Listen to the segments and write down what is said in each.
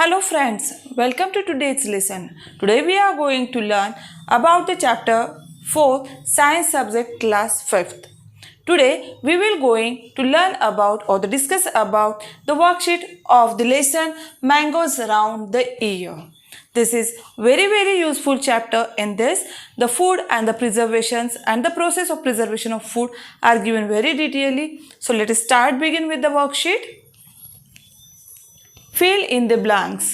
Hello friends, welcome to today's lesson. Today we are going to learn about the chapter 4 science subject class 5th. Today we will going to learn about or discuss about the worksheet of the lesson mangoes around the year. This is very useful chapter. In this the food and the preservations and the process of preservation of food are given very detailedly. So let us begin with the worksheet. Fill in the blanks.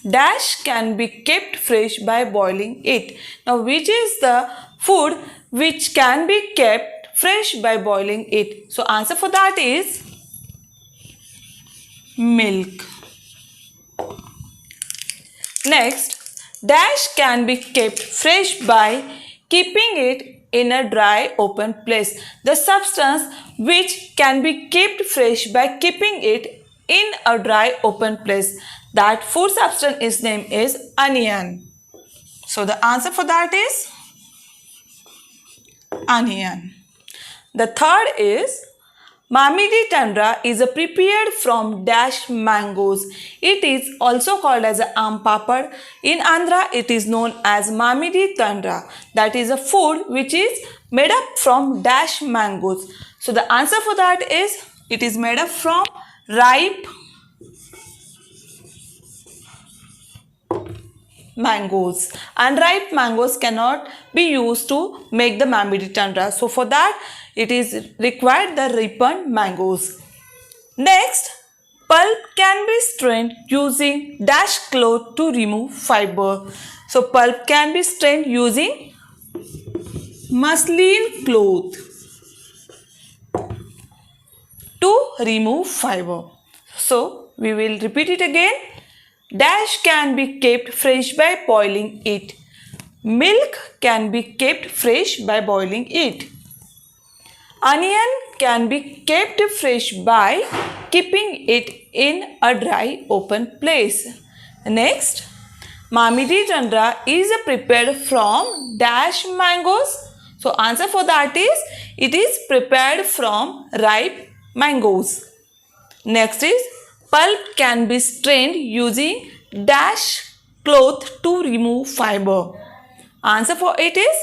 Dash can be kept fresh by boiling it. Now, which is the food which can be kept fresh by boiling it? So, answer for that is milk. Next, dash can be kept fresh by keeping it in a dry open place. The substance which can be kept fresh by keeping it in a dry open place, that food substance is name is onion. So the answer for that is onion. The third is Mamidi Tandra is a prepared from dash mangoes. It is also called as a aam papad. In Andhra, it is known as Mamidi Tandra. That is a food which is made up from dash mangoes. So the answer for that is it is made up from ripe mangoes. Unripe mangoes cannot be used to make the Mamidi Tandra. So for that it is required the ripened mangoes. Next, pulp can be strained using dash cloth to remove fiber. So pulp can be strained using muslin cloth to remove fiber. So we will repeat it again. Dash can be kept fresh by boiling it. Milk can be kept fresh by boiling it. Onion can be kept fresh by keeping it in a dry open place. Next, Mamidi Tandra is prepared from dash mangoes. So answer for that is it is prepared from ripe mangoes. Next is pulp can be strained using dash cloth to remove fiber. Answer for it is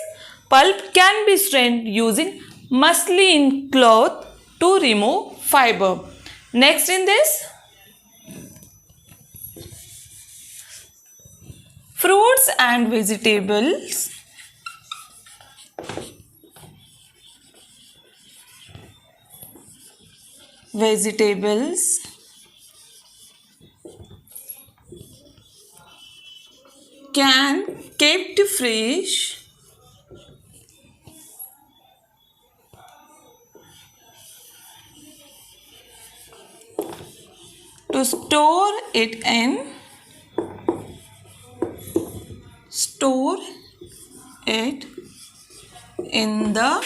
pulp can be strained using muslin cloth to remove fiber. Next in this, fruits and vegetables. Can kept fresh to store it in the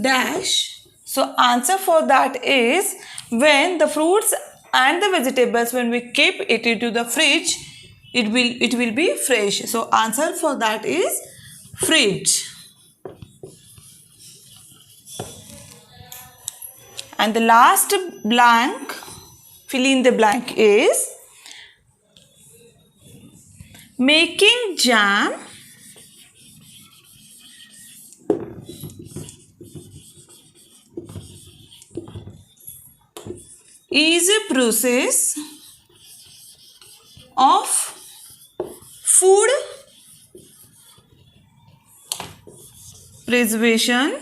dash. So answer for that is when the fruits and the vegetables, when we keep it into the fridge, it will be fresh. So answer for that is fridge. And the last blank, fill in the blank, is making jam is a process of food preservation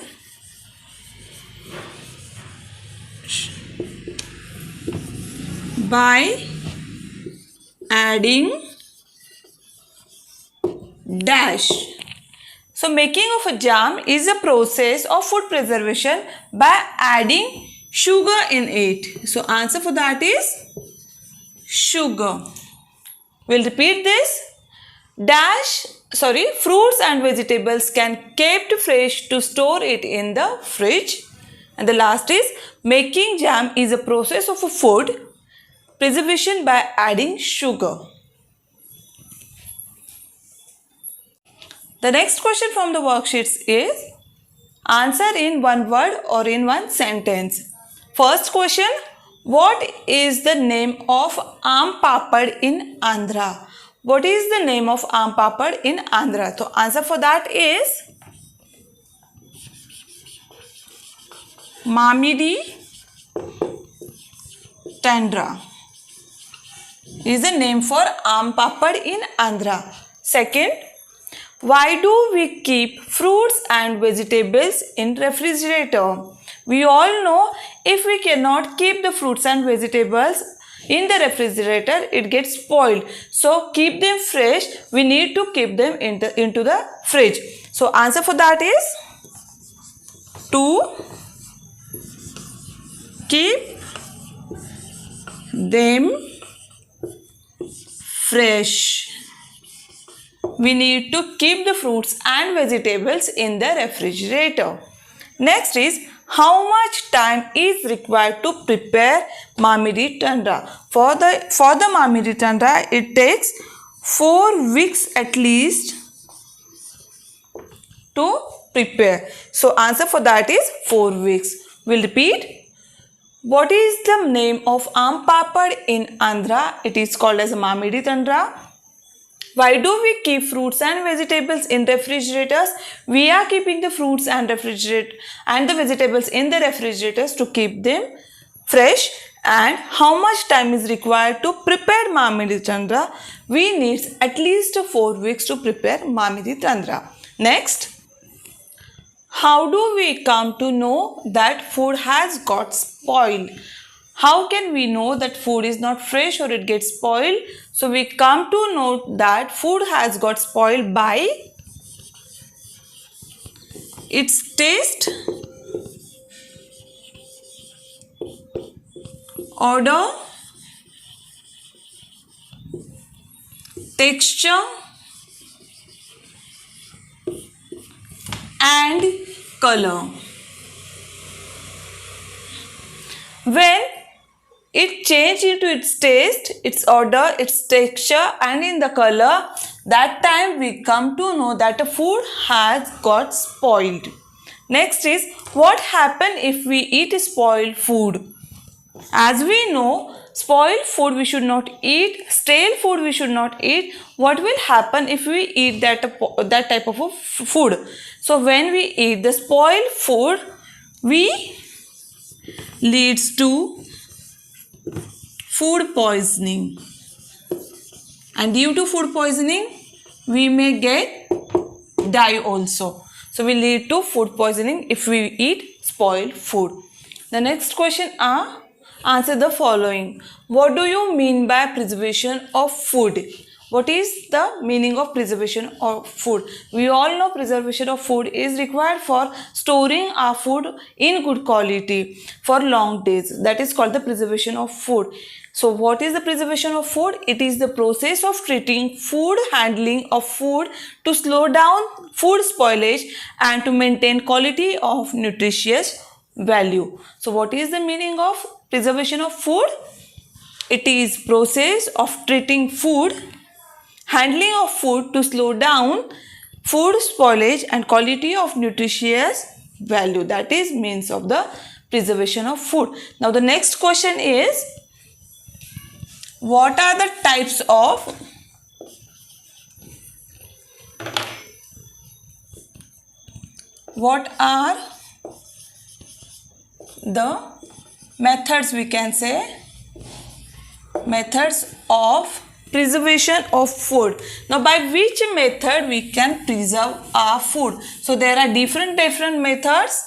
by adding dash. So making of a jam is a process of food preservation by adding sugar in it. So answer for that is sugar. We'll repeat this. Fruits and vegetables can kept fresh to store it in the fridge. And the last is making jam is a process of a food preservation by adding sugar. The next question from the worksheets is answer in one word or in one sentence. First question, What is the name of aam papad in Andhra? What is the name of aam papad in Andhra? So answer for that is Mamidi Tandra is the name for aam papad in Andhra. Second, why do we keep fruits and vegetables in refrigerator? We all know if we cannot keep the fruits and vegetables in the refrigerator, it gets spoiled. So keep them fresh. We need to keep them into the fridge. So answer for that is to keep them fresh. We need to keep the fruits and vegetables in the refrigerator. Next is, how much time is required to prepare Mamidi Tandra? For the Mamidi Tandra, it takes 4 weeks at least to prepare. So answer for that is 4 weeks. We'll repeat. What is the name of aam papad in Andhra? It is called as Mamidi Tandra. Why do we keep fruits and vegetables in refrigerators? We are keeping the fruits and the vegetables in the refrigerators to keep them fresh. And how much time is required to prepare Mamidi Tandra? We need at least 4 weeks to prepare Mamidi Tandra. Next, how do we come to know that food has got spoiled? How can we know that food is not fresh or it gets spoiled? So we come to know that food has got spoiled by its taste, odor, texture, and color. When it changed into its taste, its odor, its texture, and in the color, that time we come to know that the food has got spoiled. Next is, what happens if we eat spoiled food? As we know, spoiled food we should not eat, stale food we should not eat. What will happen if we eat that type of food? So when we eat the spoiled food, we leads to food poisoning, and due to food poisoning we may get die also. So we lead to food poisoning if we eat spoiled food. The next question are, answer the following. What do you mean by preservation of food? What is the meaning of preservation of food? We all know preservation of food is required for storing our food in good quality for long days. That is called the preservation of food. So what is the preservation of food? It is the process of treating food, handling of food to slow down food spoilage and to maintain quality of nutritious value. So what is the meaning of preservation of food? It is process of treating food, handling of food to slow down food spoilage and quality of nutritious value. That is means of the preservation of food. Now the next question is, what are the types of the methods, we can say methods of preservation of food? Now by which method we can preserve our food? So there are different methods.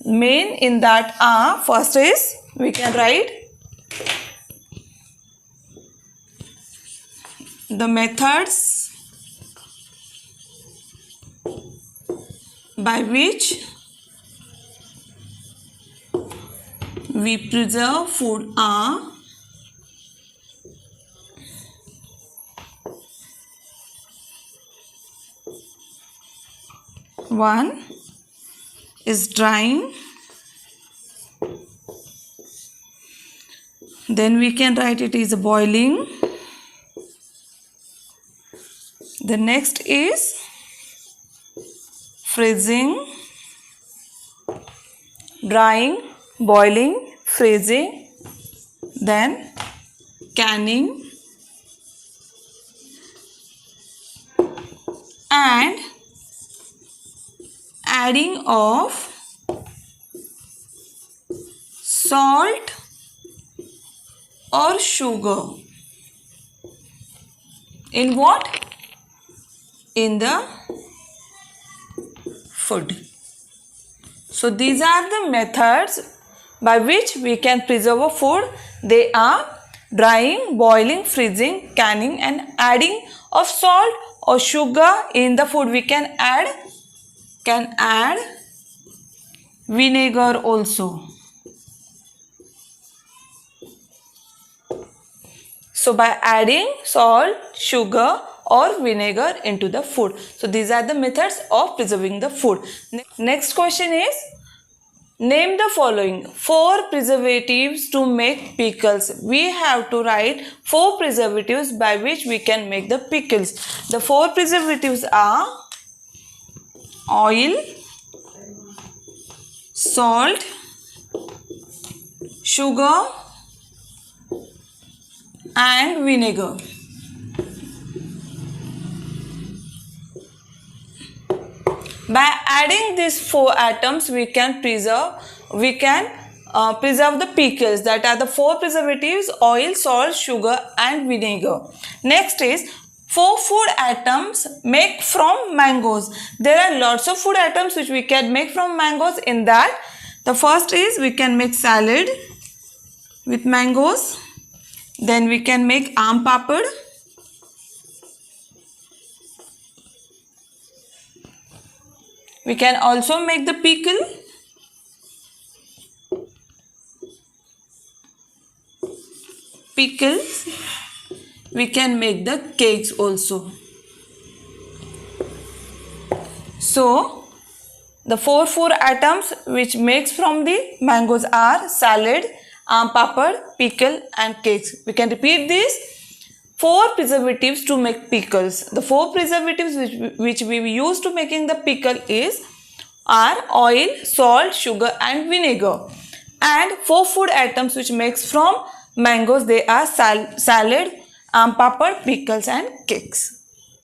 Main in that are, first is, we can write the methods by which we preserve food are: one is drying, then we can write it is boiling. The next is freezing, drying, boiling, freezing. then canning, and adding of salt or sugar in what? In the food. So these are the methods by which we can preserve a food. They are drying, boiling, freezing, canning, and adding of salt or sugar in the food. We can add vinegar also. So by adding salt, sugar or vinegar into the food. So these are the methods of preserving the food. Next question is, name the following 4 preservatives to make pickles. We have to write 4 preservatives by which we can make the pickles. The 4 preservatives are oil, salt, sugar, and vinegar. By adding these 4 atoms, we can preserve the pickles. That are the 4 preservatives: oil, salt, sugar, and vinegar. Next is 4 food items make from mangoes. There are lots of food items which we can make from mangoes. In that, the first is we can make salad with mangoes. Then we can make aam papad. We can also make the pickle. Pickles. We can make the cakes also. So, the 4 food items which makes from the mangoes are salad, aam papad, pickle, and cakes. We can repeat these 4 preservatives to make pickles. The 4 preservatives which we use to making the pickle are oil, salt, sugar, and vinegar. And 4 food items which makes from mangoes, they are salad, aam papad, pickles, and cakes.